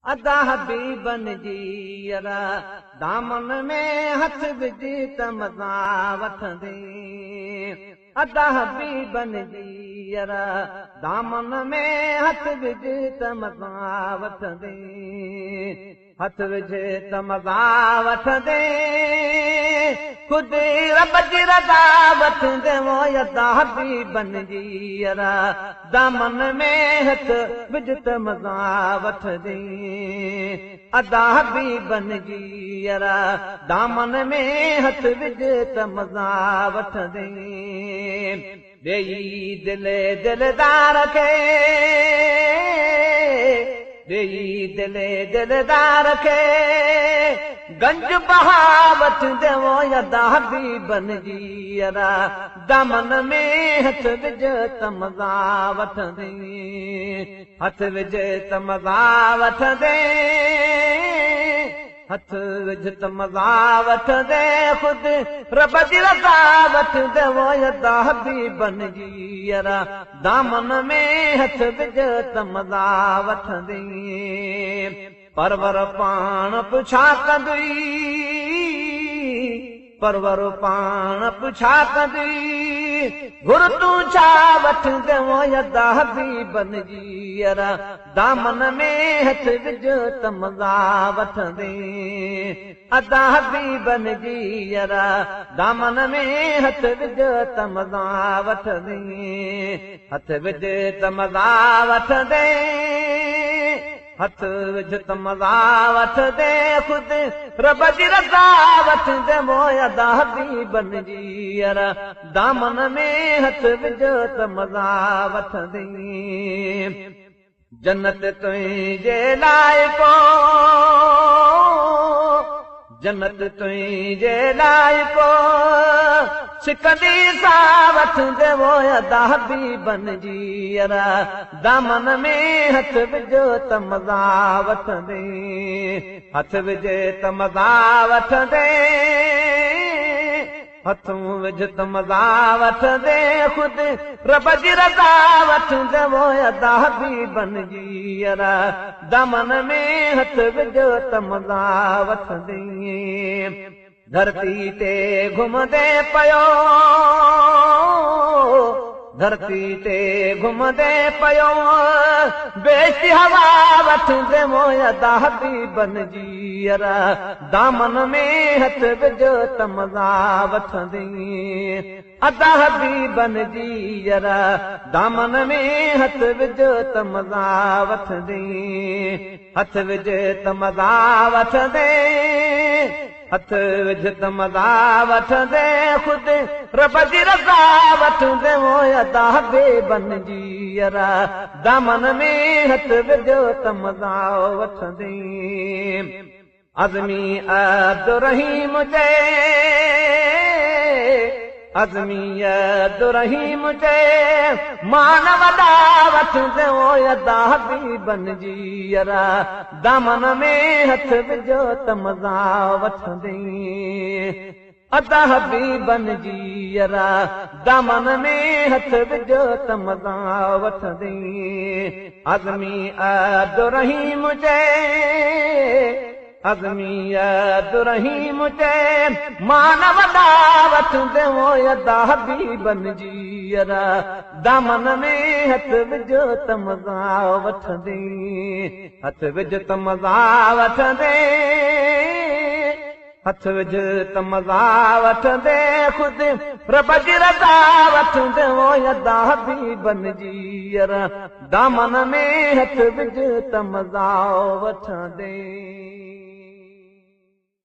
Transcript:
अदा हबीबन जी यरा दामन में हथ विझी त मज़ा वठंदे। अदा हबीबन जी यरा दामन में हथ विझी त मज़ा वठंदे। हथ विझे त मज़ा वठंदे ख़ुदि रब जी रज़ा वठंदे। वो अदा हबीबन जी यरा दामन में हथ विझ त मज़ा वठंदे। अदा हबीबन जी यरा दामन में हथ विझ त मज़ा वठंदे। ॾेई दिले दिलदार खे ॾेई दिले दिलदार खे गंज बहा वठंदे। वो अदा हबीबन जी यरा दामन में हथ विझ त मज़ा वठंदे। हथ विझ त मज़ा वठंदे। हथ विझ त मज़ा वठंदे ख़ुदि रब जी रज़ा वठंदे। वो अदा हबीबन जी यरा दामन में हथ विझ त मज़ा वठंदे। परवर पाण पुछा कंदुई परवर पाण पुछा कंदुई घुर तूं छा वठंदे। वो अदा हबीबन जी यरा दामन में हथ विझ त मज़ा वठंदे। अदा हबीबन जी यरा दामन में हथ विझ त मज़ा वठंदे। हथ विझ त मज़ा वठंदे। हथ विझ त मज़ा वठंदे ख़ुदि रब जी रज़ा वठंदे। वो अदा हबीबन जी यरा दामन में हथ विझ त मज़ा वठंदे। जन्नत तुंहिंजे लाइ को जन्नत तुंहिंजे लाइ को सिकंदी सा वठंदे। वो अदा हबीबन जी यरा दामन में हथ विझ त मज़ा वठंदे। हथ विझ त मज़ा वठंदे। हथूं विझ त मज़ा वठंदे ख़ुदि रब जी रज़ा वठंदे। वो अदा हबीबन जी यरा दामन में हथ विझ त मज़ा वठंदे। धरती ते घुमंदे पियो धरती ते घुमंदे पियो बेसी हवा वठंदे। वो अदा हबीबन जी यरा दामन में हथ विझ त मज़ा वठंदे। अदा हबीबन जी यरा दामन में हथ विझ त मज़ा वठंदे। हथ विझ त मज़ा वठंदे। हथ विझ त मज़ा वठंदे ख़ुदि रब जी रज़ा वठंदे। वो अदा हबीबन जी यरा दामन में हथ विझ त मज़ा वठंदे। अज़मी अब्दुर्रहीम जे अज़मी अब्दुर्रहीम जे मान वॾा वठंदे। वो अदा हबीबन जी यरा दामन में हथ विझ त मज़ा वठंदे। अदा हबीबन जी यरा दामन में हथ विझ त मज़ा वठंदे। अज़मी अब्दुर्रहीम जे अज़मी अब्दुर्रहीम जे मान वॾा वठंदे। वो अदा हबीबन जी यरा दामन में हथ विझ त मज़ा वठंदे। हथ विझ त मज़ा वठंदे। हथ विझ त मज़ा वठंदे ख़ुदि रब जी रज़ा वठंदे। वो अदा हबीबन जी यरा दामन में हथ विझ त मज़ा वठंदे।